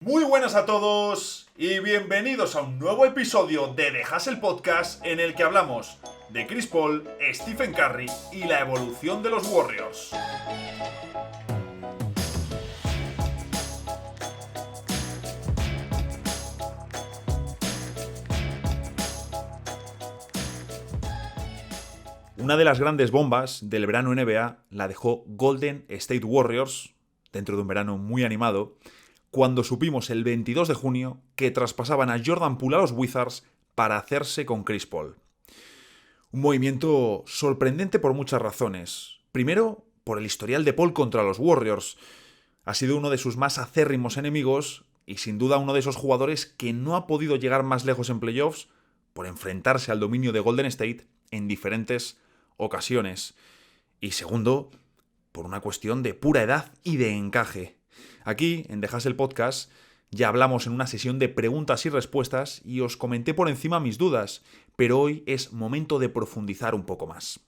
Muy buenas a todos y bienvenidos a un nuevo episodio de The Hustle Podcast en el que hablamos de Chris Paul, Stephen Curry y la evolución de los Warriors. Una de las grandes bombas del verano NBA la dejó Golden State Warriors, dentro de un verano muy animado, cuando supimos el 22 de junio que traspasaban a Jordan Poole a los Wizards para hacerse con Chris Paul. Un movimiento sorprendente por muchas razones. Primero, por el historial de Paul contra los Warriors. Ha sido uno de sus más acérrimos enemigos y sin duda uno de esos jugadores que no ha podido llegar más lejos en playoffs por enfrentarse al dominio de Golden State en diferentes ocasiones. Y segundo, por una cuestión de pura edad y de encaje. Aquí, en The Hustle Podcast, ya hablamos en una sesión de preguntas y respuestas y os comenté por encima mis dudas, pero hoy es momento de profundizar un poco más.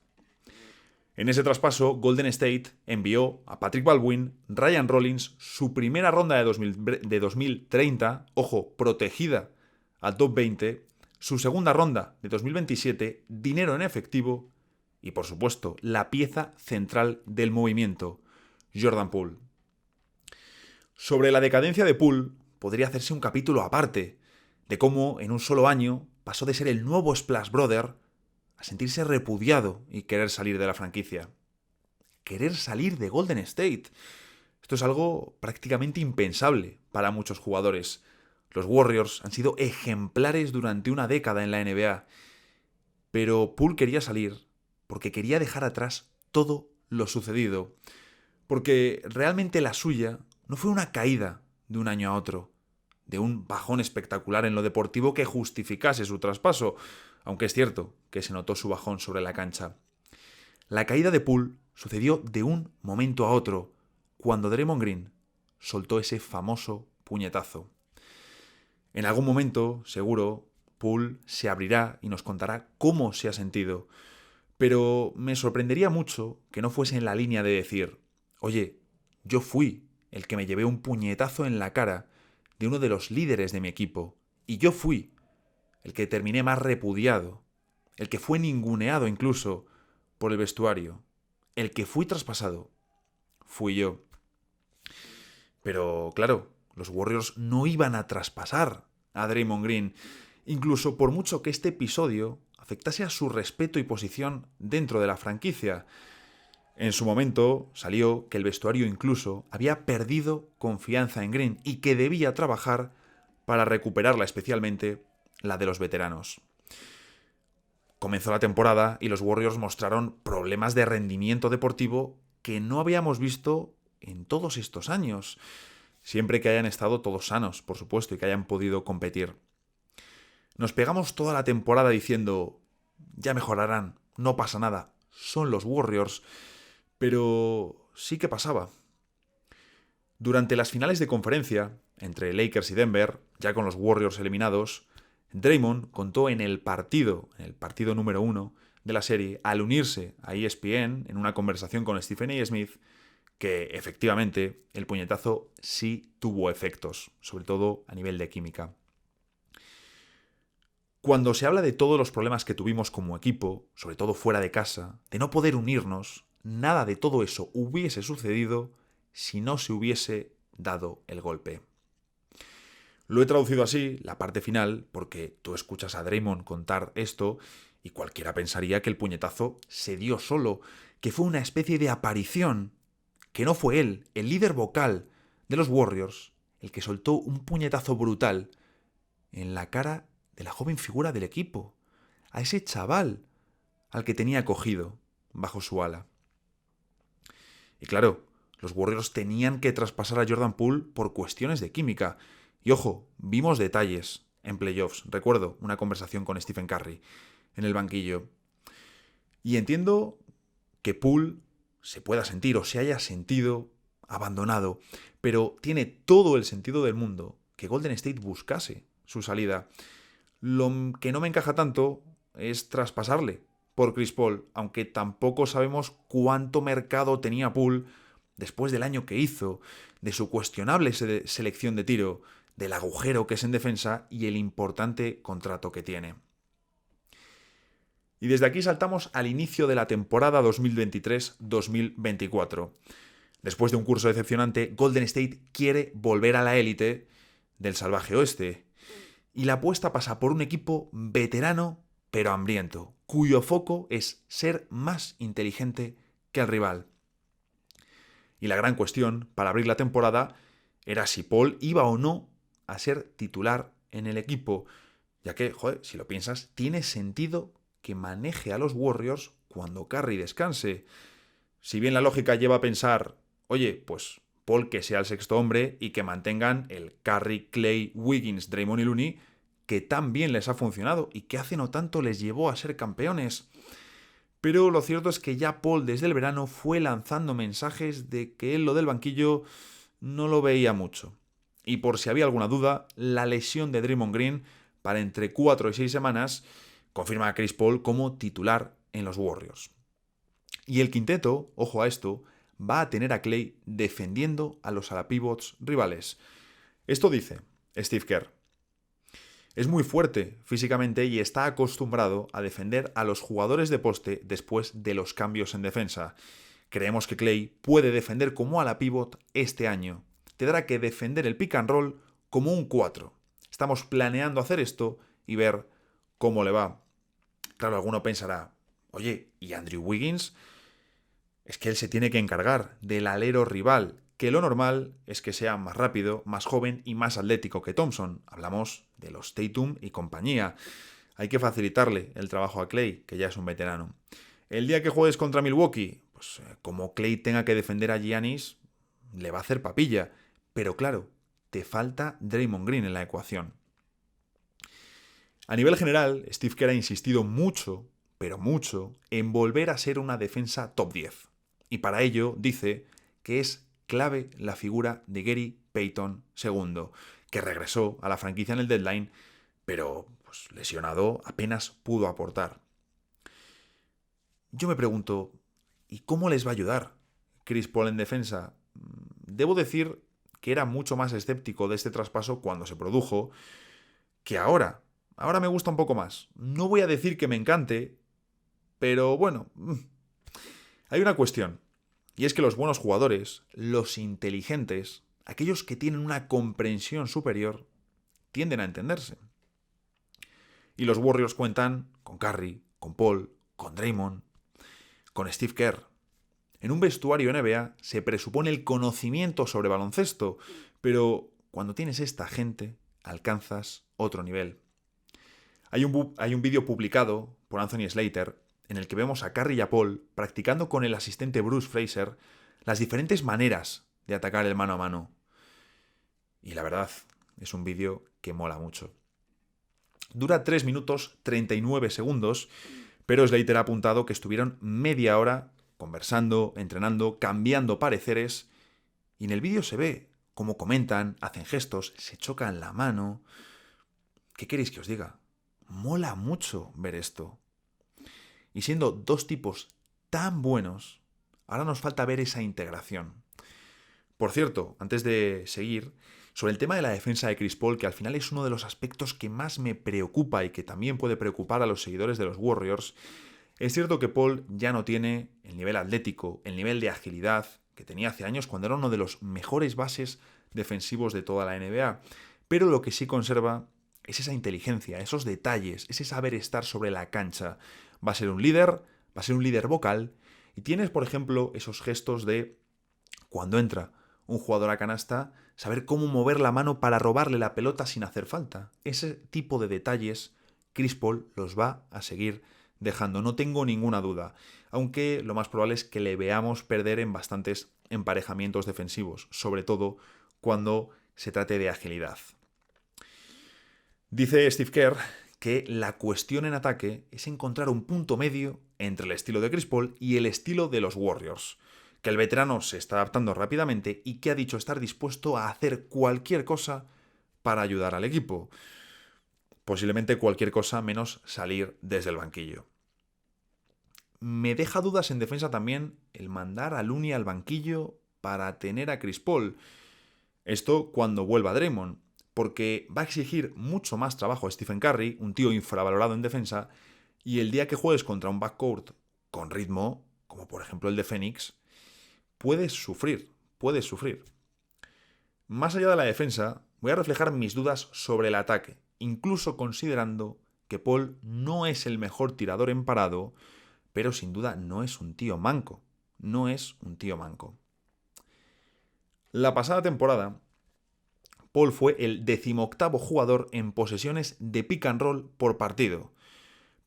En ese traspaso, Golden State envió a Patrick Baldwin, Ryan Rollins, su primera ronda de 2030, ojo, protegida al top 20, su segunda ronda de 2027, dinero en efectivo y, por supuesto, la pieza central del movimiento, Jordan Poole. Sobre la decadencia de Poole podría hacerse un capítulo aparte, de cómo en un solo año pasó de ser el nuevo Splash Brother a sentirse repudiado y querer salir de la franquicia. Querer salir de Golden State. Esto es algo prácticamente impensable para muchos jugadores. Los Warriors han sido ejemplares durante una década en la NBA. Pero Poole quería salir porque quería dejar atrás todo lo sucedido. Porque realmente la suya no fue una caída de un año a otro, de un bajón espectacular en lo deportivo que justificase su traspaso, aunque es cierto que se notó su bajón sobre la cancha. La caída de Poole sucedió de un momento a otro, cuando Draymond Green soltó ese famoso puñetazo. En algún momento, seguro, Poole se abrirá y nos contará cómo se ha sentido, pero me sorprendería mucho que no fuese en la línea de decir: oye, yo fui el que me llevé un puñetazo en la cara de uno de los líderes de mi equipo, y yo fui el que terminé más repudiado, el que fue ninguneado incluso por el vestuario, el que fui traspasado, fui yo. Pero claro, los Warriors no iban a traspasar a Draymond Green, incluso por mucho que este episodio afectase a su respeto y posición dentro de la franquicia. En su momento salió que el vestuario incluso había perdido confianza en Green y que debía trabajar para recuperarla, especialmente la de los veteranos. Comenzó la temporada y los Warriors mostraron problemas de rendimiento deportivo que no habíamos visto en todos estos años, siempre que hayan estado todos sanos, por supuesto, y que hayan podido competir. Nos pegamos toda la temporada diciendo: ya mejorarán, no pasa nada, son los Warriors. Pero sí que pasaba. Durante las finales de conferencia, entre Lakers y Denver, ya con los Warriors eliminados, Draymond contó en el partido número 1 de la serie, al unirse a ESPN en una conversación con Stephen A. Smith, que efectivamente el puñetazo sí tuvo efectos, sobre todo a nivel de química. Cuando se habla de todos los problemas que tuvimos como equipo, sobre todo fuera de casa, de no poder unirnos, nada de todo eso hubiese sucedido si no se hubiese dado el golpe. Lo he traducido así, la parte final, porque tú escuchas a Draymond contar esto y cualquiera pensaría que el puñetazo se dio solo, que fue una especie de aparición, que no fue él, el líder vocal de los Warriors, el que soltó un puñetazo brutal en la cara de la joven figura del equipo, a ese chaval al que tenía cogido bajo su ala. Y claro, los Warriors tenían que traspasar a Jordan Poole por cuestiones de química. Y ojo, vimos detalles en playoffs. Recuerdo una conversación con Stephen Curry en el banquillo. Y entiendo que Poole se pueda sentir o se haya sentido abandonado, pero tiene todo el sentido del mundo que Golden State buscase su salida. Lo que no me encaja tanto es traspasarle por Chris Paul, aunque tampoco sabemos cuánto mercado tenía Poole después del año que hizo, de su cuestionable selección de tiro, del agujero que es en defensa y el importante contrato que tiene. Y desde aquí saltamos al inicio de la temporada 2023-2024. Después de un curso decepcionante, Golden State quiere volver a la élite del salvaje oeste. Y la apuesta pasa por un equipo veterano pero hambriento, cuyo foco es ser más inteligente que el rival. Y la gran cuestión para abrir la temporada era si Paul iba o no a ser titular en el equipo, ya que, si lo piensas, tiene sentido que maneje a los Warriors cuando Curry descanse. Si bien la lógica lleva a pensar, oye, pues Paul que sea el sexto hombre y que mantengan el Curry, Clay, Wiggins, Draymond y Looney, que tan bien les ha funcionado y que hace no tanto les llevó a ser campeones. Pero lo cierto es que ya Paul desde el verano fue lanzando mensajes de que él lo del banquillo no lo veía mucho. Y por si había alguna duda, la lesión de Draymond Green para entre 4 y 6 semanas confirma a Chris Paul como titular en los Warriors. Y el quinteto, ojo a esto, va a tener a Clay defendiendo a los ala-pivots rivales. Esto dice Steve Kerr. Es muy fuerte físicamente y está acostumbrado a defender a los jugadores de poste después de los cambios en defensa. Creemos que Clay puede defender como ala-pivot este año. Tendrá que defender el pick and roll como un 4. Estamos planeando hacer esto y ver cómo le va. Claro, alguno pensará, oye, ¿y Andrew Wiggins? Es que él se tiene que encargar del alero rival, que lo normal es que sea más rápido, más joven y más atlético que Thompson. Hablamos de los Tatum y compañía. Hay que facilitarle el trabajo a Clay, que ya es un veterano. El día que juegues contra Milwaukee, pues como Clay tenga que defender a Giannis, le va a hacer papilla. Pero claro, te falta Draymond Green en la ecuación. A nivel general, Steve Kerr ha insistido mucho, pero mucho, en volver a ser una defensa top 10. Y para ello dice que es clave la figura de Gary Payton II, que regresó a la franquicia en el deadline, pero lesionado apenas pudo aportar. Yo me pregunto, ¿y cómo les va a ayudar Chris Paul en defensa? Debo decir que era mucho más escéptico de este traspaso cuando se produjo que ahora. Ahora me gusta un poco más. No voy a decir que me encante, pero bueno, hay una cuestión. Y es que los buenos jugadores, los inteligentes, aquellos que tienen una comprensión superior, tienden a entenderse. Y los Warriors cuentan con Curry, con Paul, con Draymond, con Steve Kerr. En un vestuario NBA se presupone el conocimiento sobre baloncesto, pero cuando tienes esta gente, alcanzas otro nivel. Hay un vídeo publicado por Anthony Slater en el que vemos a Curry y a Paul practicando con el asistente Bruce Fraser las diferentes maneras de atacar el mano a mano. Y la verdad, es un vídeo que mola mucho. Dura 3 minutos 39 segundos, pero Slater ha apuntado que estuvieron media hora conversando, entrenando, cambiando pareceres, y en el vídeo se ve cómo comentan, hacen gestos, se chocan la mano. ¿Qué queréis que os diga? Mola mucho ver esto. Y siendo dos tipos tan buenos, ahora nos falta ver esa integración. Por cierto, antes de seguir, sobre el tema de la defensa de Chris Paul, que al final es uno de los aspectos que más me preocupa y que también puede preocupar a los seguidores de los Warriors, es cierto que Paul ya no tiene el nivel atlético, el nivel de agilidad que tenía hace años cuando era uno de los mejores bases defensivos de toda la NBA, pero lo que sí conserva es esa inteligencia, esos detalles, ese saber estar sobre la cancha. Va a ser un líder vocal, y tienes, por ejemplo, esos gestos de cuando entra un jugador a canasta, saber cómo mover la mano para robarle la pelota sin hacer falta. Ese tipo de detalles Chris Paul los va a seguir dejando, no tengo ninguna duda, aunque lo más probable es que le veamos perder en bastantes emparejamientos defensivos, sobre todo cuando se trate de agilidad. Dice Steve Kerr que la cuestión en ataque es encontrar un punto medio entre el estilo de Chris Paul y el estilo de los Warriors, que el veterano se está adaptando rápidamente y que ha dicho estar dispuesto a hacer cualquier cosa para ayudar al equipo. Posiblemente cualquier cosa menos salir desde el banquillo. Me deja dudas en defensa también el mandar a Looney al banquillo para tener a Chris Paul. Esto cuando vuelva Draymond. porque va a exigir mucho más trabajo a Stephen Curry, un tío infravalorado en defensa, y el día que juegues contra un backcourt con ritmo, como por ejemplo el de Phoenix, puedes sufrir. Más allá de la defensa, voy a reflejar mis dudas sobre el ataque, incluso considerando que Paul no es el mejor tirador en parado, pero sin duda no es un tío manco. La pasada temporada, Paul fue el 18º jugador en posesiones de pick and roll por partido.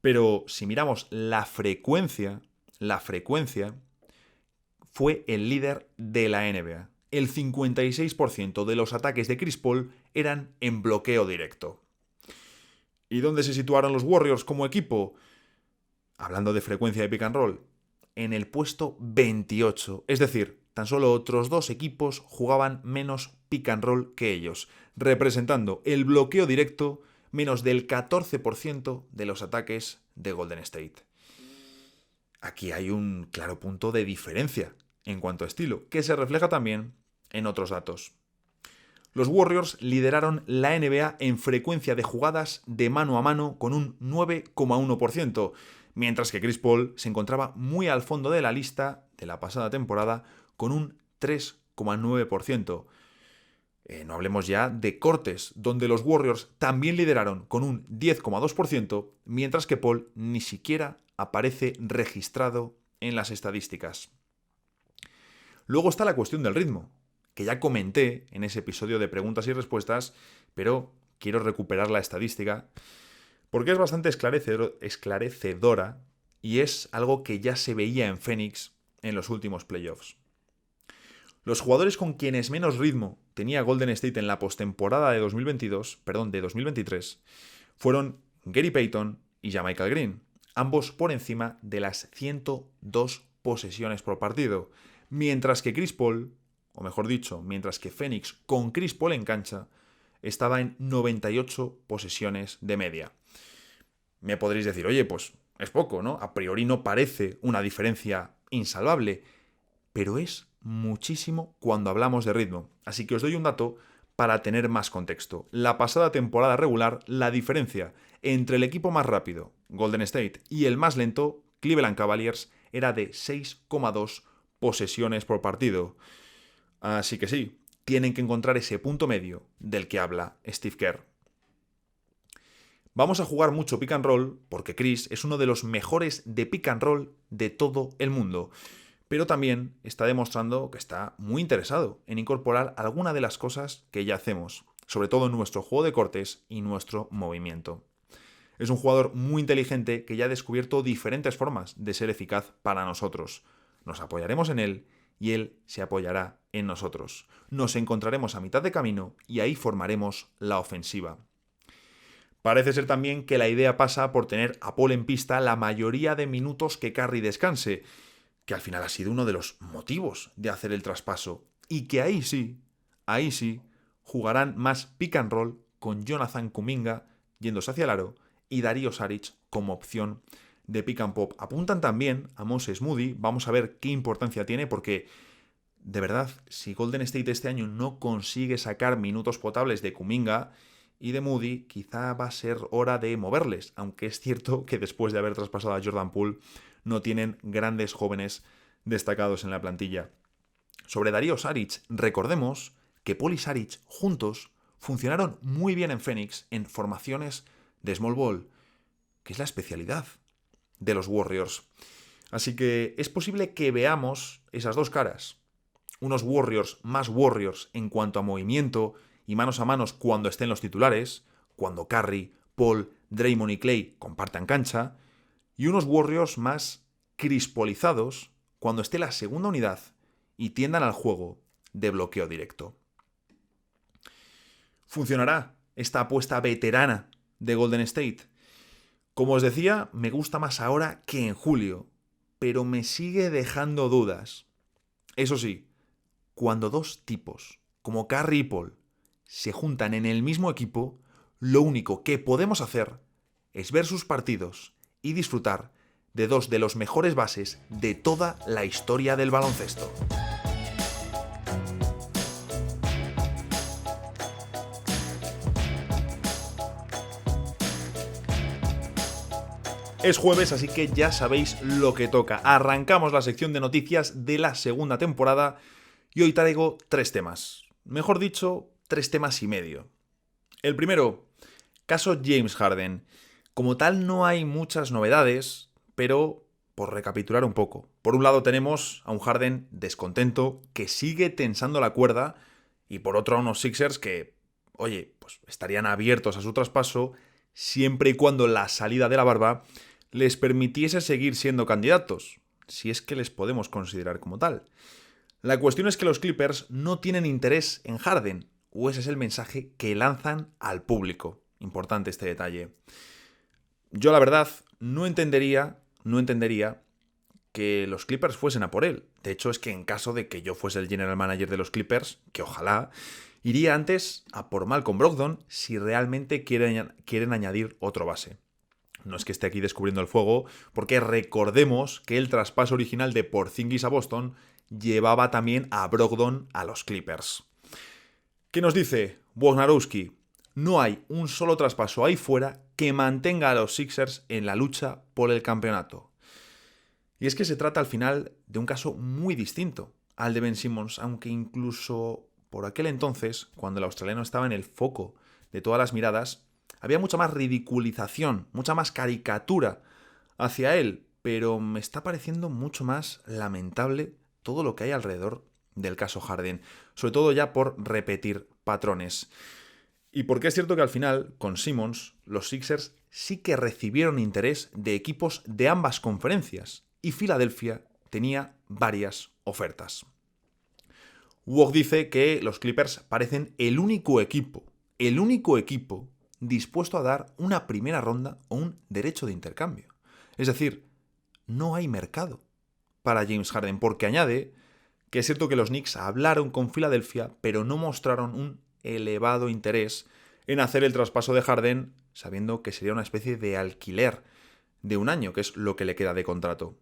Pero si miramos la frecuencia fue el líder de la NBA. El 56% de los ataques de Chris Paul eran en bloqueo directo. ¿Y dónde se situaron los Warriors como equipo? Hablando de frecuencia de pick and roll, en el puesto 28. Es decir, tan solo otros 2 equipos jugaban menos pick and roll que ellos, representando el bloqueo directo menos del 14% de los ataques de Golden State. Aquí hay un claro punto de diferencia en cuanto a estilo, que se refleja también en otros datos. Los Warriors lideraron la NBA en frecuencia de jugadas de mano a mano con un 9,1%, mientras que Chris Paul se encontraba muy al fondo de la lista de la pasada temporada con un 3,9%. No hablemos ya de cortes, donde los Warriors también lideraron con un 10,2%, mientras que Paul ni siquiera aparece registrado en las estadísticas. Luego está la cuestión del ritmo, que ya comenté en ese episodio de preguntas y respuestas, pero quiero recuperar la estadística, porque es bastante esclarecedora y es algo que ya se veía en Phoenix en los últimos playoffs. Los jugadores con quienes menos ritmo tenía Golden State en la postemporada de 2023 fueron Gary Payton y Jamichael Green, ambos por encima de las 102 posesiones por partido, mientras que mientras que Phoenix con Chris Paul en cancha estaba en 98 posesiones de media. Me podréis decir, oye, pues es poco, ¿no? A priori no parece una diferencia insalvable, pero es muchísimo cuando hablamos de ritmo. Así que os doy un dato para tener más contexto. La pasada temporada regular, la diferencia entre el equipo más rápido, Golden State, y el más lento, Cleveland Cavaliers, era de 6,2 posesiones por partido. Así que sí, tienen que encontrar ese punto medio del que habla Steve Kerr. Vamos a jugar mucho pick and roll porque Chris es uno de los mejores de pick and roll de todo el mundo, pero también está demostrando que está muy interesado en incorporar alguna de las cosas que ya hacemos, sobre todo en nuestro juego de cortes y nuestro movimiento. Es un jugador muy inteligente que ya ha descubierto diferentes formas de ser eficaz para nosotros. Nos apoyaremos en él y él se apoyará en nosotros. Nos encontraremos a mitad de camino y ahí formaremos la ofensiva. Parece ser también que la idea pasa por tener a Paul en pista la mayoría de minutos que Curry descanse, que al final ha sido uno de los motivos de hacer el traspaso, y que ahí sí, jugarán más pick and roll con Jonathan Kuminga yéndose hacia el aro y Dario Saric como opción de pick and pop. Apuntan también a Moses Moody, vamos a ver qué importancia tiene, porque de verdad, si Golden State este año no consigue sacar minutos potables de Kuminga y de Moody, quizá va a ser hora de moverles, aunque es cierto que después de haber traspasado a Jordan Poole no tienen grandes jóvenes destacados en la plantilla. Sobre Dario Saric, recordemos que Paul y Saric juntos funcionaron muy bien en Phoenix en formaciones de small ball, que es la especialidad de los Warriors. Así que es posible que veamos esas dos caras. Unos Warriors más Warriors en cuanto a movimiento y manos a manos cuando estén los titulares, cuando Curry, Paul, Draymond y Clay compartan cancha, y unos Warriors más crispolizados cuando esté la segunda unidad y tiendan al juego de bloqueo directo. ¿Funcionará esta apuesta veterana de Golden State? Como os decía, me gusta más ahora que en julio, pero me sigue dejando dudas. Eso sí, cuando dos tipos como Curry y Paul se juntan en el mismo equipo, lo único que podemos hacer es ver sus partidos y disfrutar de dos de los mejores bases de toda la historia del baloncesto. Es jueves, así que ya sabéis lo que toca. Arrancamos la sección de noticias de la segunda temporada y hoy traigo 3 temas. Mejor dicho, 3 temas y medio. El primero, caso James Harden. Como tal no hay muchas novedades, pero por recapitular un poco. Por un lado tenemos a un Harden descontento que sigue tensando la cuerda y por otro a unos Sixers que, oye, pues estarían abiertos a su traspaso siempre y cuando la salida de la barba les permitiese seguir siendo candidatos, si es que les podemos considerar como tal. La cuestión es que los Clippers no tienen interés en Harden, o ese es el mensaje que lanzan al público. Importante este detalle. Yo la verdad no entendería que los Clippers fuesen a por él. De hecho, es que en caso de que yo fuese el general manager de los Clippers, que ojalá, iría antes a por Malcolm Brogdon si realmente quieren añadir otro base. No es que esté aquí descubriendo el fuego, porque recordemos que el traspaso original de Porzingis a Boston llevaba también a Brogdon a los Clippers. ¿Qué nos dice Wojnarowski? No hay un solo traspaso ahí fuera que mantenga a los Sixers en la lucha por el campeonato. Y es que se trata al final de un caso muy distinto al de Ben Simmons, aunque incluso por aquel entonces, cuando el australiano estaba en el foco de todas las miradas, había mucha más ridiculización, mucha más caricatura hacia él, pero me está pareciendo mucho más lamentable todo lo que hay alrededor del caso Harden, sobre todo ya por repetir patrones. Y porque es cierto que al final, con Simmons, los Sixers sí que recibieron interés de equipos de ambas conferencias, y Filadelfia tenía varias ofertas. Woj dice que los Clippers parecen el único equipo dispuesto a dar una primera ronda o un derecho de intercambio. Es decir, no hay mercado para James Harden, porque añade que es cierto que los Knicks hablaron con Filadelfia, pero no mostraron un elevado interés en hacer el traspaso de Harden, sabiendo que sería una especie de alquiler de un año, que es lo que le queda de contrato.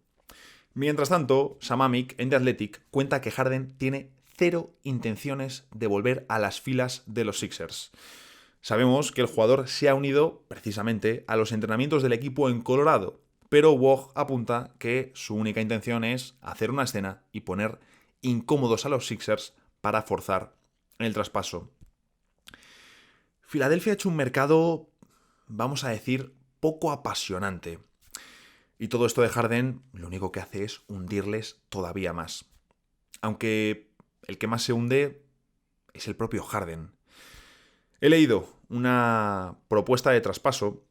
Mientras tanto, Sam Amick en The Athletic cuenta que Harden tiene cero intenciones de volver a las filas de los Sixers. Sabemos que el jugador se ha unido precisamente a los entrenamientos del equipo en Colorado, pero Woj apunta que su única intención es hacer una escena y poner incómodos a los Sixers para forzar el traspaso. Filadelfia ha hecho un mercado, vamos a decir, poco apasionante. Y todo esto de Harden lo único que hace es hundirles todavía más. Aunque el que más se hunde es el propio Harden. He leído una propuesta de traspaso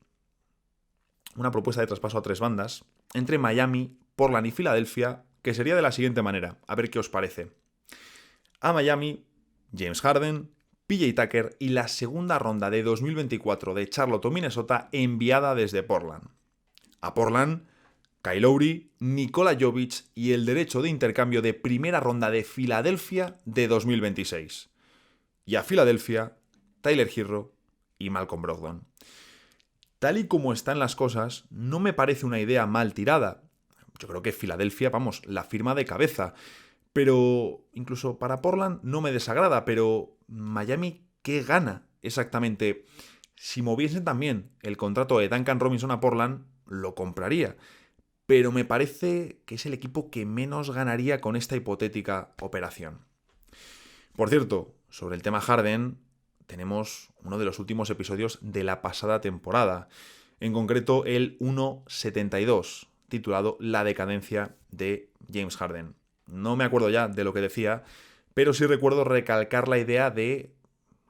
a 3 bandas entre Miami, Portland y Filadelfia, que sería de la siguiente manera, a ver qué os parece. A Miami, James Harden, PJ Tucker y la segunda ronda de 2024 de Charlotte o Minnesota enviada desde Portland. A Portland, Kyle Lowry, Nikola Jovic y el derecho de intercambio de primera ronda de Filadelfia de 2026. Y a Filadelfia, Tyler Herro y Malcolm Brogdon. Tal y como están las cosas, no me parece una idea mal tirada. Yo creo que Filadelfia, vamos, la firma de cabeza. Pero incluso para Portland no me desagrada, pero Miami, ¿qué gana exactamente? Si moviesen también el contrato de Duncan Robinson a Portland, lo compraría. Pero me parece que es el equipo que menos ganaría con esta hipotética operación. Por cierto, sobre el tema Harden, tenemos uno de los últimos episodios de la pasada temporada, en concreto el 1.72, titulado La decadencia de James Harden. No me acuerdo ya de lo que decía, pero sí recuerdo recalcar la idea de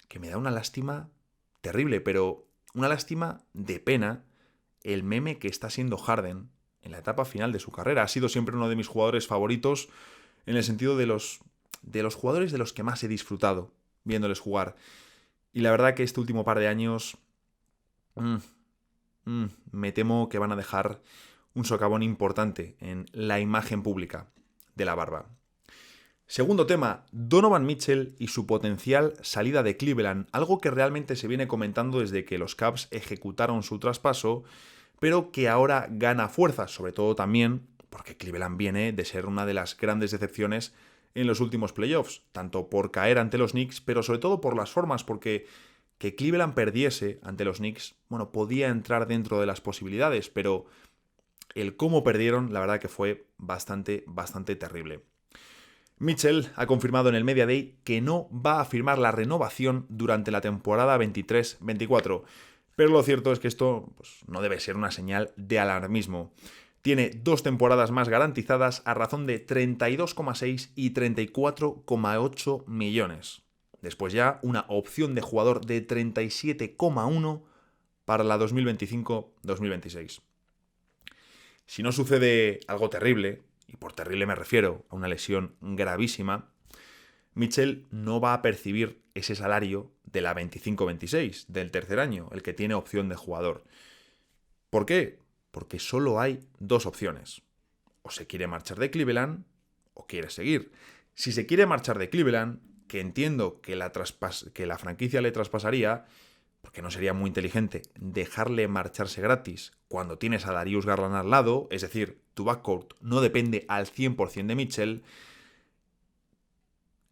que me da una lástima terrible, pero una lástima de pena el meme que está siendo Harden en la etapa final de su carrera. Ha sido siempre uno de mis jugadores favoritos en el sentido de los jugadores de los que más he disfrutado viéndoles jugar. Y la verdad que este último par de años me temo que van a dejar un socavón importante en la imagen pública de la barba. Segundo tema, Donovan Mitchell y su potencial salida de Cleveland, algo que realmente se viene comentando desde que los Cavs ejecutaron su traspaso, pero que ahora gana fuerza, sobre todo también porque Cleveland viene de ser una de las grandes decepciones en los últimos playoffs, tanto por caer ante los Knicks, pero sobre todo por las formas, porque que Cleveland perdiese ante los Knicks, bueno, podía entrar dentro de las posibilidades, pero el cómo perdieron, la verdad que fue bastante terrible. Mitchell ha confirmado en el Media Day que no va a firmar la renovación durante la temporada 23-24. Pero lo cierto es que esto pues, no debe ser una señal de alarmismo. Tiene 2 temporadas más garantizadas a razón de 32,6 y 34,8 millones. Después ya una opción de jugador de 37,1 para la 2025-2026. Si no sucede algo terrible, y por terrible me refiero a una lesión gravísima, Mitchell no va a percibir ese salario de la 25-26, del tercer año, el que tiene opción de jugador. ¿Por qué? Porque solo hay 2 opciones. O se quiere marchar de Cleveland o quiere seguir. Si se quiere marchar de Cleveland, que entiendo que la franquicia le traspasaría, porque no sería muy inteligente dejarle marcharse gratis cuando tienes a Darius Garland al lado, es decir, tu backcourt no depende al 100% de Mitchell.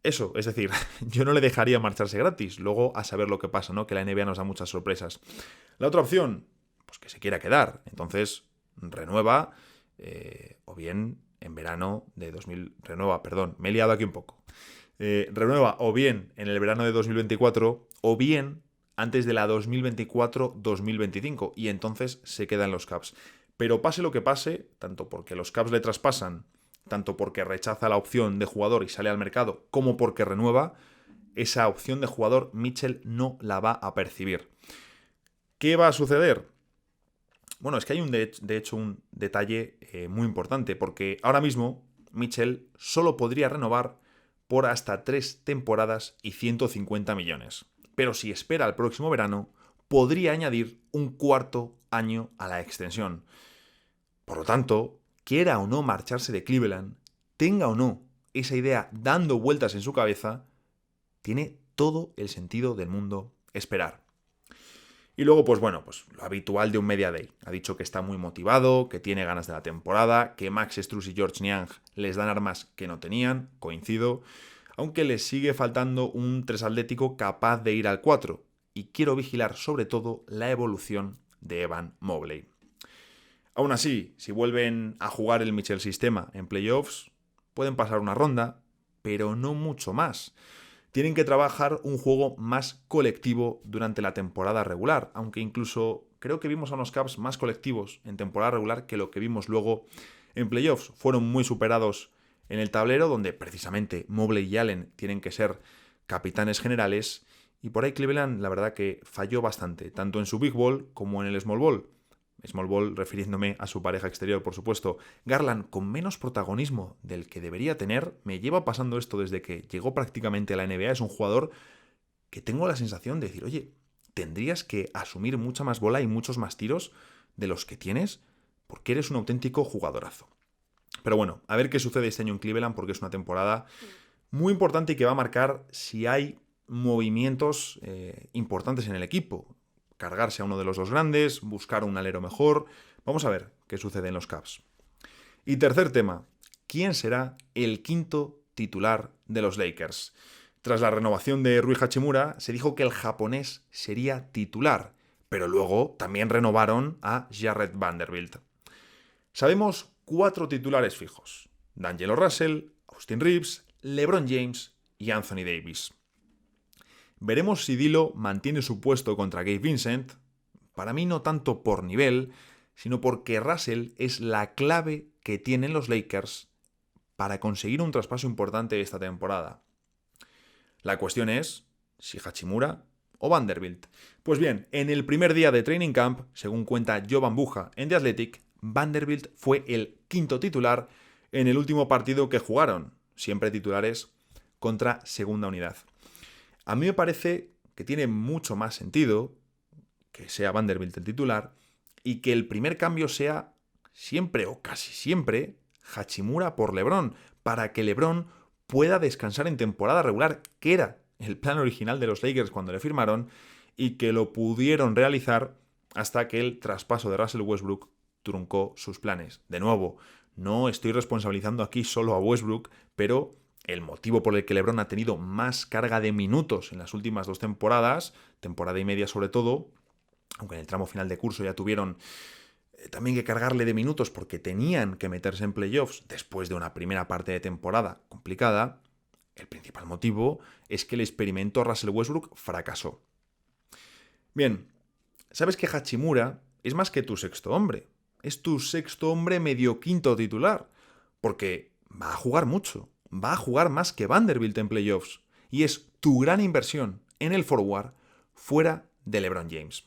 Eso, es decir, yo no le dejaría marcharse gratis. Luego a saber lo que pasa, ¿no? Que la NBA nos da muchas sorpresas. La otra opción, pues que se quiera quedar. Entonces, renueva, o bien en verano de 2000... Renueva, perdón, me he liado aquí un poco. Renueva o bien en el verano de 2024 o bien antes de la 2024-2025 y entonces se queda en los Cavs. Pero pase lo que pase, tanto porque los Cavs le traspasan, tanto porque rechaza la opción de jugador y sale al mercado, como porque renueva, esa opción de jugador Mitchell no la va a percibir. ¿Qué va a suceder? Bueno, es que hay de hecho un detalle muy importante, porque ahora mismo Mitchell solo podría renovar por hasta 3 temporadas y 150 millones. Pero si espera al próximo verano, podría añadir un 4º año a la extensión. Por lo tanto, quiera o no marcharse de Cleveland, tenga o no esa idea dando vueltas en su cabeza, tiene todo el sentido del mundo esperar. Y luego, pues bueno, pues lo habitual de un Media Day. Ha dicho que está muy motivado, que tiene ganas de la temporada, que Max Strus y Georges Niang les dan armas que no tenían, coincido, aunque les sigue faltando un 3 atlético capaz de ir al 4. Y quiero vigilar sobre todo la evolución de Evan Mobley. Aún así, si vuelven a jugar el Mitchell sistema en playoffs, pueden pasar una ronda, pero no mucho más. Tienen que trabajar un juego más colectivo durante la temporada regular, aunque incluso creo que vimos a unos Cavs más colectivos en temporada regular que lo que vimos luego en playoffs. Fueron muy superados en el tablero, donde precisamente Mobley y Allen tienen que ser capitanes generales, y por ahí Cleveland la verdad que falló bastante, tanto en su Big Ball como en el Small Ball. Small Ball refiriéndome a su pareja exterior, por supuesto. Garland, con menos protagonismo del que debería tener, me lleva pasando esto desde que llegó prácticamente a la NBA. Es un jugador que tengo la sensación de decir, oye, tendrías que asumir mucha más bola y muchos más tiros de los que tienes, porque eres un auténtico jugadorazo. Pero bueno, a ver qué sucede este año en Cleveland, porque es una temporada muy importante y que va a marcar si hay movimientos importantes en el equipo. Cargarse a uno de los 2 grandes, buscar un alero mejor. Vamos a ver qué sucede en los Cavs. Y tercer tema, ¿quién será el 5º titular de los Lakers? Tras la renovación de Rui Hachimura, se dijo que el japonés sería titular, pero luego también renovaron a Jarred Vanderbilt. Sabemos 4 titulares fijos: D'Angelo Russell, Austin Reeves, LeBron James y Anthony Davis. Veremos si Dilo mantiene su puesto contra Gabe Vincent, para mí no tanto por nivel, sino porque Russell es la clave que tienen los Lakers para conseguir un traspaso importante esta temporada. La cuestión es si Hachimura o Vanderbilt. Pues bien, en el primer día de training camp, según cuenta Jovan Buja en The Athletic, Vanderbilt fue el 5º titular en el último partido que jugaron, siempre titulares, contra segunda unidad. A mí me parece que tiene mucho más sentido que sea Vanderbilt el titular y que el primer cambio sea siempre o casi siempre Hachimura por LeBron, para que LeBron pueda descansar en temporada regular, que era el plan original de los Lakers cuando le firmaron y que lo pudieron realizar hasta que el traspaso de Russell Westbrook truncó sus planes. De nuevo, no estoy responsabilizando aquí solo a Westbrook, pero el motivo por el que LeBron ha tenido más carga de minutos en las últimas 2 temporadas, temporada y media sobre todo, aunque en el tramo final de curso ya tuvieron también que cargarle de minutos porque tenían que meterse en playoffs después de una primera parte de temporada complicada, el principal motivo es que el experimento Russell Westbrook fracasó. Bien, sabes que Hachimura es más que tu sexto hombre, es tu sexto hombre medio quinto titular, porque va a jugar mucho, va a jugar más que Vanderbilt en playoffs, y es tu gran inversión en el forward fuera de LeBron James.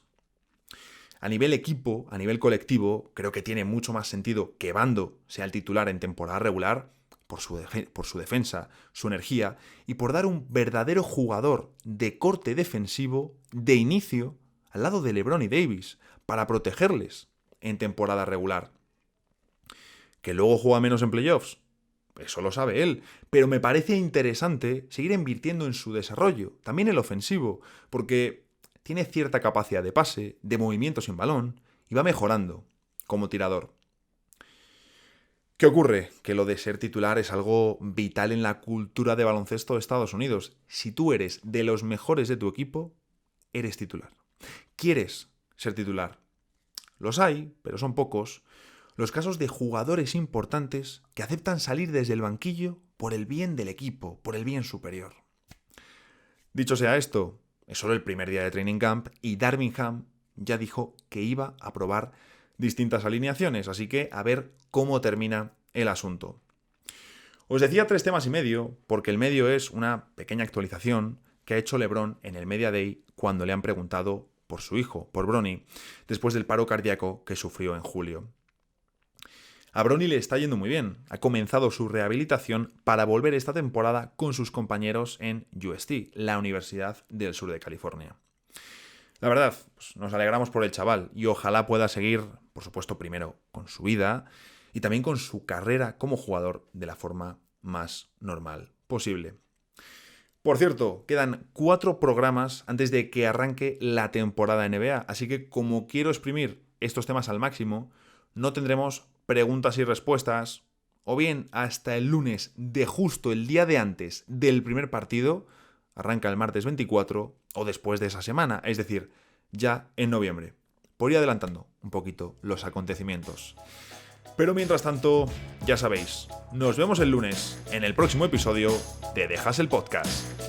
A nivel equipo, a nivel colectivo, creo que tiene mucho más sentido que Bando sea el titular en temporada regular por su defensa, su energía y por dar un verdadero jugador de corte defensivo de inicio al lado de LeBron y Davis para protegerles en temporada regular. ¿Que luego juega menos en playoffs? Eso lo sabe él, pero me parece interesante seguir invirtiendo en su desarrollo, también el ofensivo, porque tiene cierta capacidad de pase, de movimiento sin balón, y va mejorando como tirador. ¿Qué ocurre? Que lo de ser titular es algo vital en la cultura de baloncesto de Estados Unidos. Si tú eres de los mejores de tu equipo, eres titular. ¿Quieres ser titular? Los hay, pero son pocos. Los casos de jugadores importantes que aceptan salir desde el banquillo por el bien del equipo, por el bien superior. Dicho sea esto, es solo el primer día de training camp y Darvin Ham ya dijo que iba a probar distintas alineaciones, así que a ver cómo termina el asunto. Os decía 3 temas y medio, porque el medio es una pequeña actualización que ha hecho LeBron en el Media Day cuando le han preguntado por su hijo, por Bronny, después del paro cardíaco que sufrió en julio. A Bronny le está yendo muy bien. Ha comenzado su rehabilitación para volver esta temporada con sus compañeros en UST, la Universidad del Sur de California. La verdad, pues nos alegramos por el chaval y ojalá pueda seguir, por supuesto, primero con su vida y también con su carrera como jugador de la forma más normal posible. Por cierto, quedan 4 programas antes de que arranque la temporada NBA, así que como quiero exprimir estos temas al máximo, no tendremos preguntas y respuestas, o bien hasta el lunes de justo el día de antes del primer partido, arranca el martes 24, o después de esa semana, es decir, ya en noviembre. Por ir adelantando un poquito los acontecimientos. Pero mientras tanto, ya sabéis, nos vemos el lunes en el próximo episodio de Dejas el Podcast.